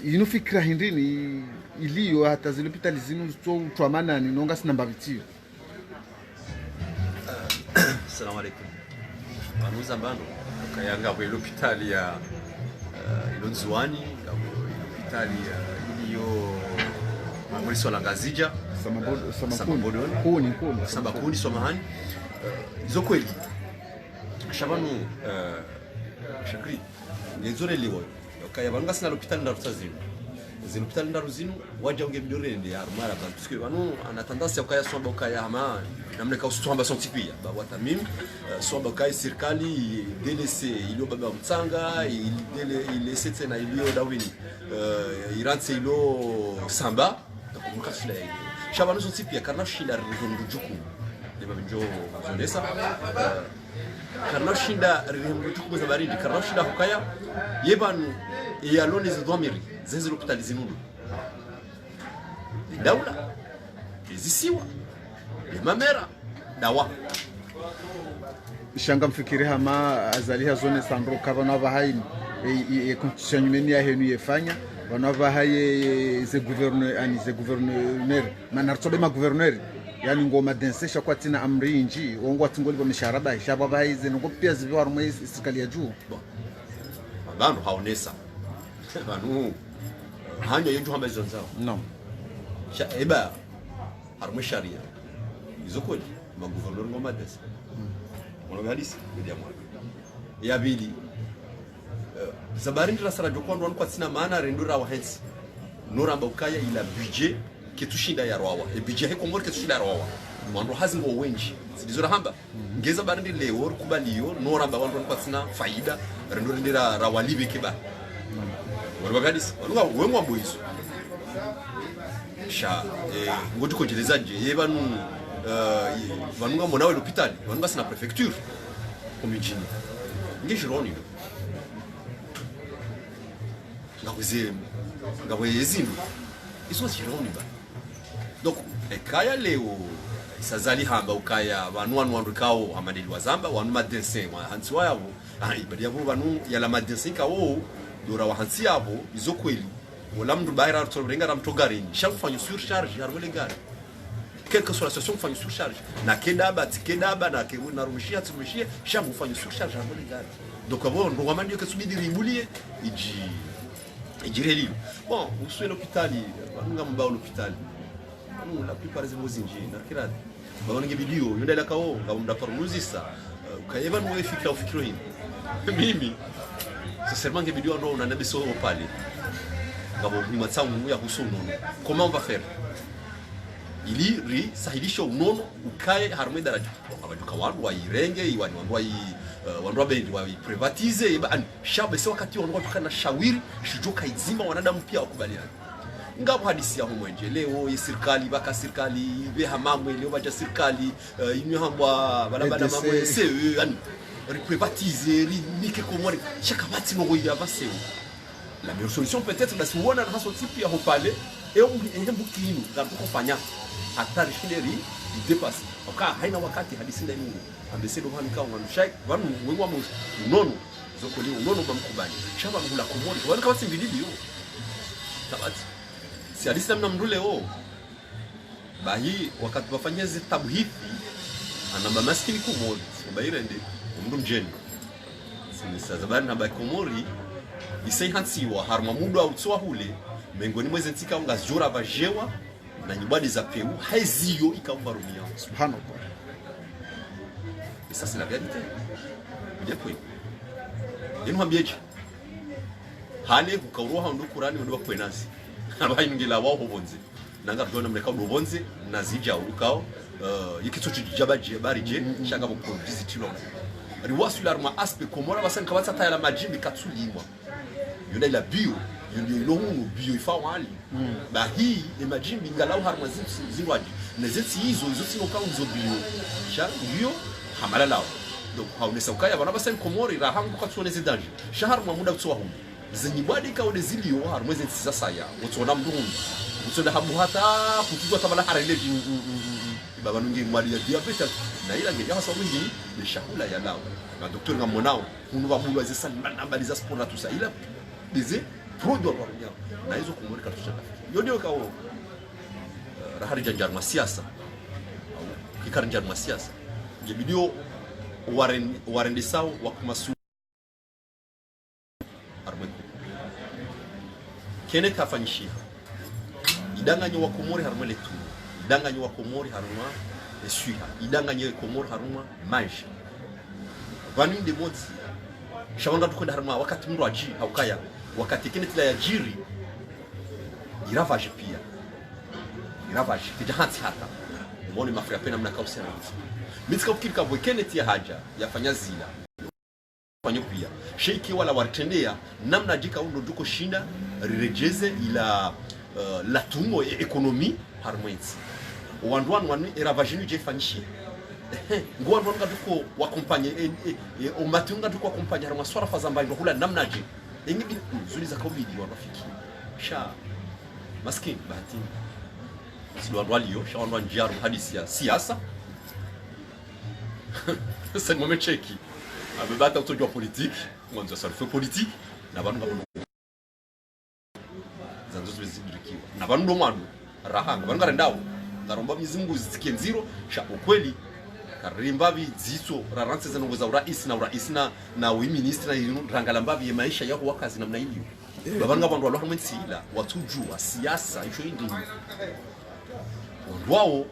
ino fikra hindini iliyo hata zile l'hôpital zinu so twamana ni nonga sina mbavitio. Assalamu alaikum. Anuza mbano kayanga kwa l'hôpital ya Ilonzuani l'hôpital iliyo Mauricio Langazija Sambakuni Somahani izo kweli shabanu shakri ngezore liwo kaya banga sina l'hôpital ndarutazino l'hôpital ndaruzino waje unge bidore ndi armara ba parce que banu ana tendance kaya somba kaya ama namne ka usitwamba scientifique ba watamim somba kaya serikali DLC ilo baba mtsanga ilese tena iliyo dawini iranse ilo samba kumukashila hiyo shabanu scientifique kana shila rindujuku leba binjo zonesa kana shinda rindujuku za baridi kana shila kaya yebanu yalone zidwamiri zeze l'hôpital zinunu daula zisiwa mamera dawa shanga mfikiri hama azaliha zone sandro kavana bahaini continuement ya henu yefanya wana bahaye ze gouverneur manartobe ma gouverneur yani ngoma densesha kwa tina amri inji wongwa tingoli bamsharaba ishaba bahaye ze ngo pia ziwa rumwe serikali ya juu bano haonesa bano hanya yetu hamba zonzao no eba harumwe sharia izo kweli ma gouverneur ngoma desa mwangalisi ndia mwana ya bili zabarindira sara jokwando kwa sina maana rendura wa hensi noramba ukaya ila budget ketushinda ya rawa budget heko ngor ketushinda ya rawa mwandu hazingo wenji sidizora hamba ngeza barindi leo kubaliyo noramba wandu kwa sina faida rendura rawa libe kiba walibagadisi wanuga wengwa mboizo sha ngoto konjelezaje yebanu vanunga monawe l'hôpital vanunga sina préfecture komijini ngishironi ngawezini iso jironi ba donc ekaya leo isazali hamba ukaya vanu wandu kao amadeli wazamba wanu madensin wa hansi wabo ibadi yabo vanu yala madensin kao dora wa hansi yabo izo kweli wala mndu baira tsorenga ramtogarini shakufanya surcharge harwele gari quelle que soit la situation fanya surcharge na kedaba na kewu na rumishia tumishia shamu fanya surcharge harwele gari donc abo ndo wamandi yo kesubidi ribulie ijireli bon uswe l'hôpital banunga mba l'hôpital la plupart des mozinji na kiradi banonge video yonda la kao ngabumda parunuzisa ukayeba no fikiro hini mimi sincèrement nge video ndo na beso pale ngabo ni matsamu ya husono comment on va faire ili ri sahilisho unono ukaye harumwe daraja abaduka wandu wa irenge iwani wandu bendi wa privatize iba shabe se wakati wandu tukana shawiri shijoka izima wanadamu pia wakubaliana ngabo hadisi ya humwenje leo serikali baka serikali be hamamwe leo baja serikali inyo hambwa balabada mamwe se yani privatize ri nike komori chaka bati ngo ya baseo la meilleure solution peut-être da siwana na façon type ya hopale et on mbukinu ngabo kufanya hatari shileri dépasse oka haina wakati hadisi nda mungu ambeselo hanu ka ngishai vanu wenwa mu nono zokoli unono bamkubani shaba ngula komori wani kama simbilili yo tabati si hadisi namna mndule o bahi wakati wafanya hizi tabhithi anamba maskini Komori baire ndi mndu mjeni sinisa zabani na Komori isai hansiwa harma mudu au tsoa hule mengoni mwezi ntika unga zora bajewa na nyibadi za peu haiziyo ikambarumia subhanallah. Et ça c'est la vérité. Bien pris. Yenu hambieje hane ukauroha ndo Qur'ani ndo kwenasi abaye ngila wao hobonze nanga dona mleka ndo bonze nazija ukao yikitso chijabaje barije shaka boko visitilo ari wasu larma aspe komora basanka batata ya majibi katsulimwa yona ila bio yona longu bio ifawali ba hii imajimbi ngalau harma zinwaji nezeti hizo sino kama hizo bio sha bio hamala lao donc haunesa ukaya bana basen komori rahangu katsone zidanje shahar muda kutsoa hu zinyibadi ka ode zilio har mwezi tsisa saya utsona mndu utsona habu hata kutuzwa tabala hareleji baba nungi mwali ya diabetes na ila ngeja hasa wingi ni shahula ya lao na docteur ngamonao hunu babulu azisa nambali za sport na tusa ila dize produit wa runya na hizo komori katusha yodio kao rahari janjar masiasa au kikaranjar masiasa jebidio warendisao wakumasu armeko kene kafanyishia idanganyo wa Komori harumele tu idanganyo wa Komori haruma esuha idanganyo Komori haruma maji vani de moti shawanga tukwenda haruma wakati mru aji haukaya wakati kene tila ya jiri iravaje pia iravaje tijahansi hata mwone mafria pena mna kausia na mitika ukirika bwekene tia haja yafanya zila fanyo pia sheiki wala wartendea namna jika undo duko shinda rirejeze ila la tumo ekonomi harmonize wandwanu wanu eravajinu je fanyishi ngwandwanu ngaduko wakompanye o matunga duko wakompanye harma swara fazamba ndo hula namna je engibi zuliza kobidi wanafiki sha maskini bahati silo andwalio sha andwan jaru hadisi ya siasa c'est le moment cheki abebata utojwa politique mwanzo sarfe politique na bantu ngabo zanzo zibizindirikiwa na bantu ndo mwandu rahanga bantu ngarendawo ndaromba mizungu zitikie nziro sha ukweli karimba bizitso raranse zanongoza urais na wi ministre na rangala mbavi ya maisha yako wakazi namna hiyo babantu ngabo ndo alomensila watujua siasa icho indi wao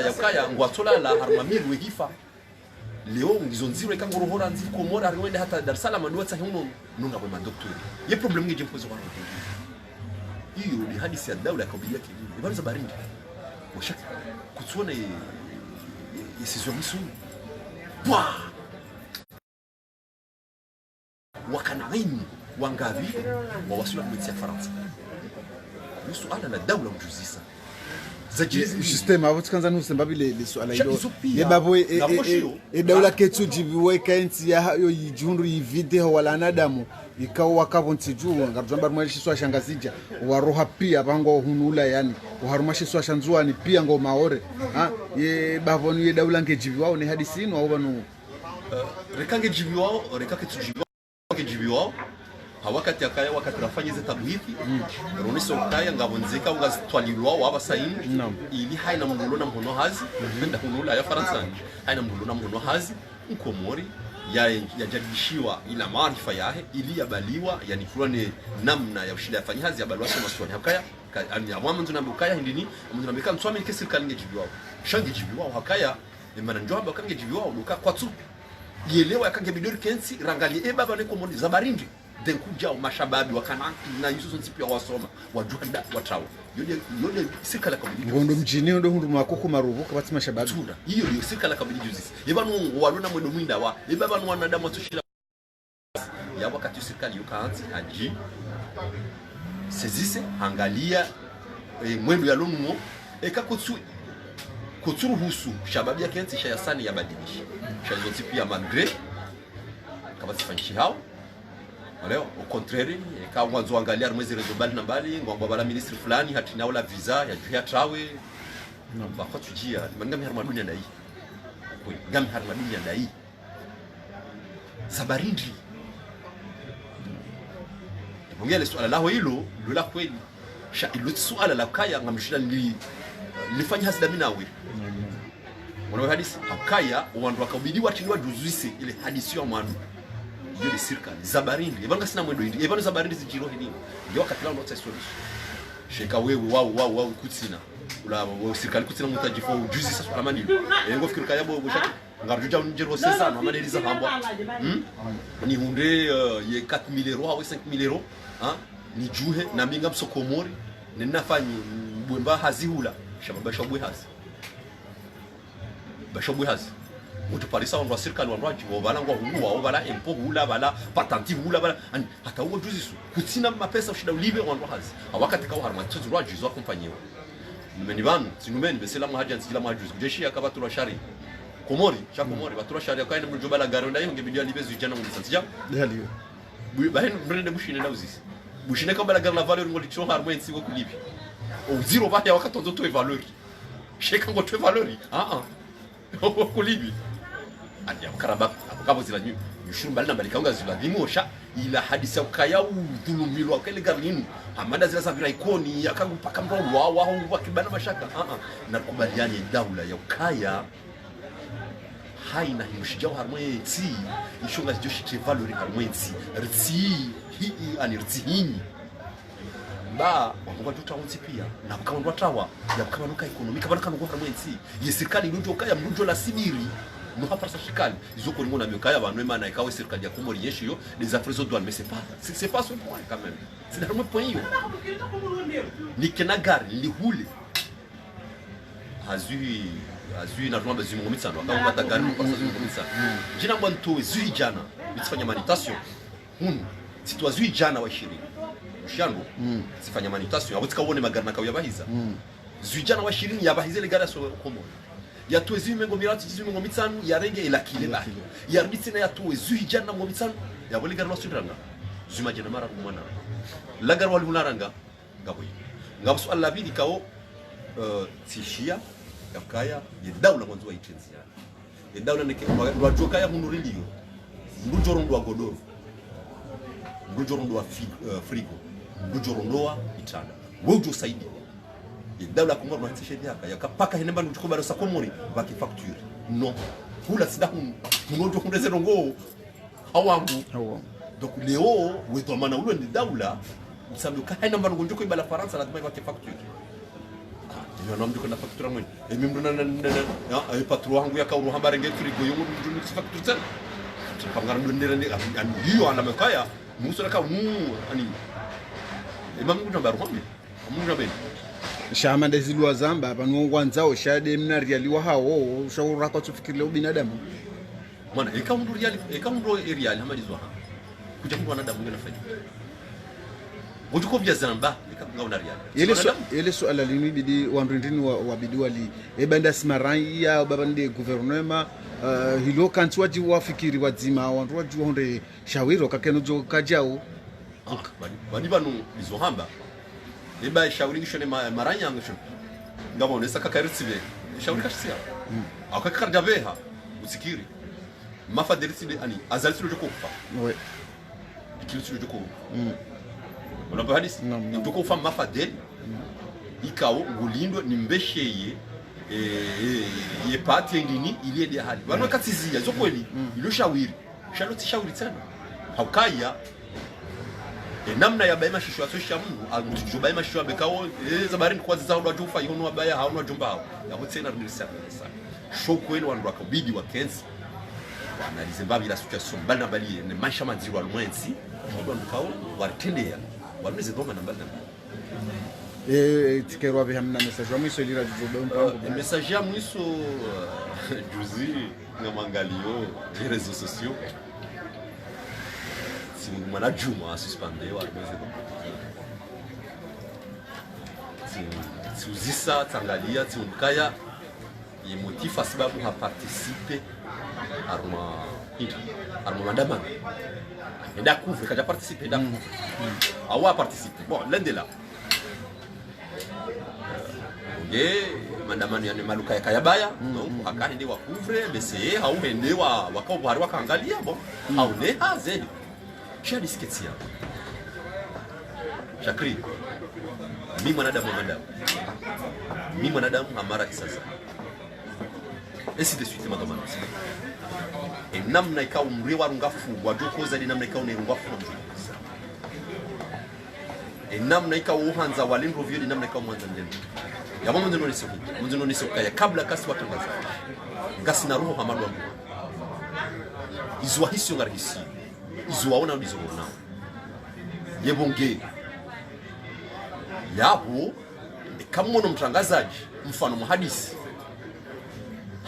yakaya ngwatola la harmamiru hifa leo ngizo nziro ikangoro hora nzi Komori ariwenda hata Dar es Salaam ndo tsa huno nunga kwa doctor ye problem ngeje mpozo wangu hiyo ni hadithi ya daula kabilia kingine ibanza barindi washaka kutsona isizo msu bwa wakanaini wangavi wa wasula kumetia Faransa yusu ala la daula mjuzisa système avo tkanza no semba bile swala hilo ye babo e daula ketsu jibiwe kainti ya yo yijundu yivide ho wala nadamu ikawa wakavonti juu ngarujamba mwarishiswa shangazija waroha pia bango hunula yani uharumashiswa shanzuani pia ngo maore ha ye babo ni daula ngejibiwao ne hadisino au banu rekange jibiwao rekake tujibiwao hawakati akaya wakati rafanya hizo tabhithi roniso kaya ngabonzeka ungazitwalilwa waba saini ili haina mnulo na mhono hazi nda hunula ya Faransa haina mnulo na mhono hazi Komori yajadishiwa ila maarifa yahe ili yabaliwa yani kulone namna ya ushida yafanya hazi yabalwa sema swali hakaya ani amama tunambe ukaya hindini mtunambeka mswami kesi kalinge jibiwao shange jibiwao hakaya emana njoba kange jibiwao duka kwatsu yelewa yakange bidori kensi rangalie baba ne Komori zabarindi denkuja mashababi wakana na yuso nsipia wasoma wajuanda watawa yole sikala kabili ngondo mjini ndo hundu makoko maruvuka bati mashababi tuna hiyo ndio sikala kabili juzi yebanu walona mwendo mwinda wa yebanu wanadamu tushila ya wakati sikali yukaanzi aji sezise angalia mwendo ya lonumo kutsuru husu shababi yake nti shayasani ya badilisha shazo nsipia magre kama sifanyishi hao leo au contraire ka mwanzo angalia mwezi rezobali na mbali ngomba bala ministre fulani hatina wala visa ya juya trawe ba kwa tujia ngami harma dunia ndai kwa ngami harma dunia ndai sabarindi ngongele swala lao hilo ndio la kweli sha ilo swala la kaya ngamshila ni nilifanya hasida mimi nawe mwana hadisi akaya wandu wakabidi watiliwa juzuisi ile hadisi ya mwandu yule sirka zabarindi ebanga sina mwendo ndi ebanga zabarindi zijiro hili ndio wakati lao notsa stories sheka wewe wao kutsina ula sirka kutsina mutajifo juzi sasa amani ngo fikiri kayabo boshaki ngaruja njero sesa no amaneliza hamba ni hunde ye 4000 euros au 5000 euros ni juhe na minga msokomori ninafanyi bwemba hazihula shababa shabwe hazi bashabwe hazi mutu parisa wandu wa serikali wandu wajibu wala ngwa huwa wala impo hula wala patenti hula wala hata uo juzi su kutina mapesa ushida ulibe wandu hazi awakati kwa harma tsuzu rwa jizo akompanyewa nimeni banu sinumeni besela mwahaja nsikila mwajuzi kujeshi akabatu la shari komori cha komori batura shari akaenda mjoba la garonda yonge bidia libezu jana mu santia daliyo bahen brende bushine na uzisi bushine kamba la garla valeur ngoli tso harma nsigo kulibi o zero ba ya wakatonzo to valeur sheka ngo to valeur kulibi anja karaba akabo zila nyu yushumba na balika unga zila dimosha ila hadisa ukaya udhulumilwa kale garlinu amanda zila sabira ikoni yakagupaka mrobo wa hongu wakibana mashaka nakubaliani daula ya ukaya haina himushijao harmwenzi ishonga joshi valori harmwenzi rtsi hii ani rtsi hini ba wangu tutaonzi pia na kama ndo tawa ya kama nuka ekonomika bana kanu kwa harmwenzi ye serikali ndio kaya mrujo la sibiri no hapa sa serikali izoko ngona mekaya banwe mana ikawe serikali ya komori yeshi yo les affaires douanes mais c'est pas ce point quand même c'est dans le point yo ni kenagar li hule azui na rwanda zimu ngomitsano akaba batagani kwa sababu ngomitsano jina mwanto zui jana bitfanya meditation sitwa zui jana wa 20 shango sifanya meditation abutika wone magarna kawe yabahiza zui jana wa 20 yabahize legara so komo ya tuwezi mengo mirati zimu ngomitsano ya renge ila kile ba ya rubitsina ya tuwezi jana ngomitsano ya boli garna sudrana zuma jana mara kumwana lagar wal hunaranga ngaboy ngabsu alla bidi kawo tishia yakaya yedaula mwanzo wa itenzi yani yedaula neke wajokaya hunuridio ndujoro wa godoro ndujoro wa frigo ndujoro wa itanda wojo saidi yedaula kumwa na tishedi yakapaka henemba nduko baro sakomori baki facture non hula sidahu ngojo kundeze rongo hawangu donc leo weto mana ulo ndi daula msambi kaina mba ngojo ko ibala faransa lazima ibaki facture ndio namdu kuna facture mwenye mimi ndo na patron wangu yakao hambare ngefrigo yongo ndio facture tena pangara ndo ndere ndio ana mekaya muso na ka ani mamu ndo baro hambe mamu ndo ben shama ndezilwa zamba panongwanzao shade mnarialiwa hao ushauri kwa tufikirile ubinadamu mwana ikamundo real hamalizwa kuja kwa wanadamu ngenafanya Ujuko vya zamba ikakungao na real. Ile swala limibidi wandrindini wabidi wali ebanda simarai ya babande gouvernement hilo kanti waji wafikiri wadzima wandu waji honde shawiro kakeno jo kajao bani banu izohamba eba shawiri ngishone maranya ngishone ngabo nesa kakaritsibe shawiri kashisia akakar beha usikiri mafaderisibe ani azalisiro jo kufa ouais ikilitsiro jo kufa Unapa hadisi? Ntuko ufa mafadeli ikao ngulindo nimbesheye ye pati ngini iliende hali wano katizia zo kweli ilo shawiri shaloti shawiri tena haukaya namna ya baima shisho atosha Mungu almtujo baima shisho bekao zabarini kwa zao ndo jufa yono abaya hauna jumba hao ya hotena nilisa sana show kweli wanu wakabidi wa Kenzi wanalize babi la situation bana bali ne maisha madziwa almwensi ndo ndikao waritendea wameze doma na mbali tikero abe hamna message wa mwiso lira juzo mpango message ya mwiso juzi na mangalio les réseaux sociaux si mwana juma suspendé wa si uzisa tangalia si unkaya ye motif sababu ha participer arma madama enda couvre kaja participer enda awa participer bon l'un de là mandamano ya maluka ya kayabaya donc akahende wa couvre bese au hende wa wakobari wakaangalia bon au ne hazeli chia disketia Shakri, mimi mwanadamu amara kisasa. Esi de suite madamana. E namna ikawa umri wa rungafu wajokoza ni namna ikawa rungafu mjukoza. E namna ikawa uhanza walindro vyo ni namna ikawa mwanza ndendo. Ya mama mwanzo ni sokaya kabla kasi watangaza. Ngasi na roho hamadu wangu. Izwa hisi ngarisi. Izwa ona udizona. Yebonge. Yapo kama mwana mtangazaji mfano muhadisi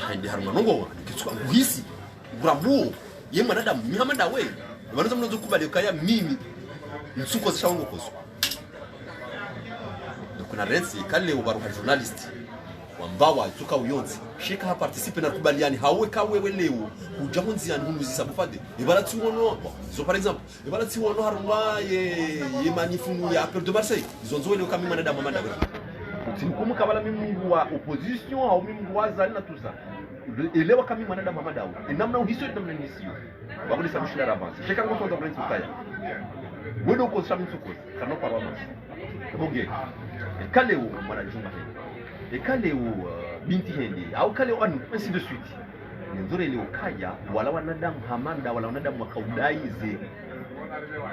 haindi haruma nongo kitsuka nguhisi ngurambuo ye mwanadamu mihamanda we banaza mnazo kubali kaya mimi nsuko zishaongo kozo kuna rensi kale ubaruka journalist wambawa tuka uyonzi shika participe na kubaliani hawe kawewe leo ujahunzi anhumuzi sabufade ibarati wono so par exemple ibarati wono haruma ye manifunu ya Apple de Marseille zonzo leo kama mwanadamu mamanda we Simkumu kabala mimungu wa opposition au mimungu wa zali na tuza. Elewa kama mwanadamu mamada we. Namna uhiso namna nisio. Wakuli samushila avance. Cheka ngoto ndo brand sukaya. Wedo ko samu sukoza. Kano parwa mas. Bonge. Kale u mwana jumba he. Kale u binti hende au kale u ainsi de suite. Nzore leo kaya wala wanadamu hamanda wala wanadamu wakaudaize.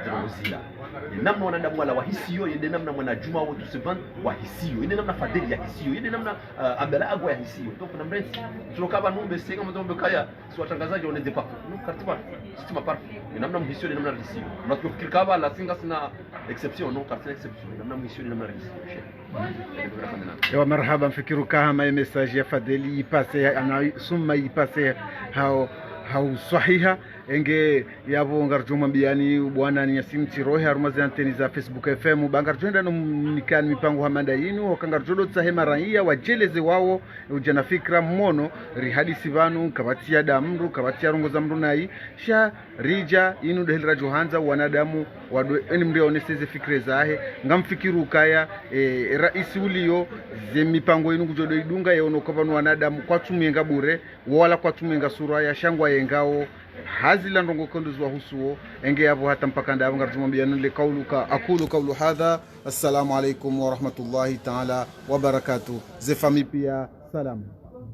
Zirozila. Namna wanadamu wala wahisiyo yende namna mwana juma wote sevan wahisiyo yende namna fadeli ya hisiyo yende namna abdala agwa ya hisiyo donc na mbrent tulokaba numbe senga mzombe kaya si watangazaji wanende pa no kartiba sistema par namna mhisiyo namna hisiyo unafikiri kaba la singa sina exception no kartina exception namna mhisiyo namna hisiyo Ewa marhaba mfikiru kama message ya fadeli ipase ana summa ipase hao sahiha enge yabo ngarjuma biani bwana ni yasim tirohe harumazi anteni za Facebook FM bangarjonda no nikani mipango hamanda yinu wakangarjodo tsahema raia wajeleze wao ujana fikra mmono rihadisi vanu kabatia damru kabatia rongoza mru nai sha rija inu dehilra johanza wanadamu wadwe eni mrioneseze fikre zahe ngamfikiru kaya raisi ulio ze mipango yinu kujodo idunga yeono kopanu wanadamu kwa tumenga bure wala kwa tumenga sura ya shangwa yengao hazila ndongo konduzwa husuo enge yabo hata mpaka ndabo ngartumwambia nile kauluka aqulu qawlu hadha assalamu alaykum wa rahmatullahi ta'ala wa barakatuh ze fami pia salam.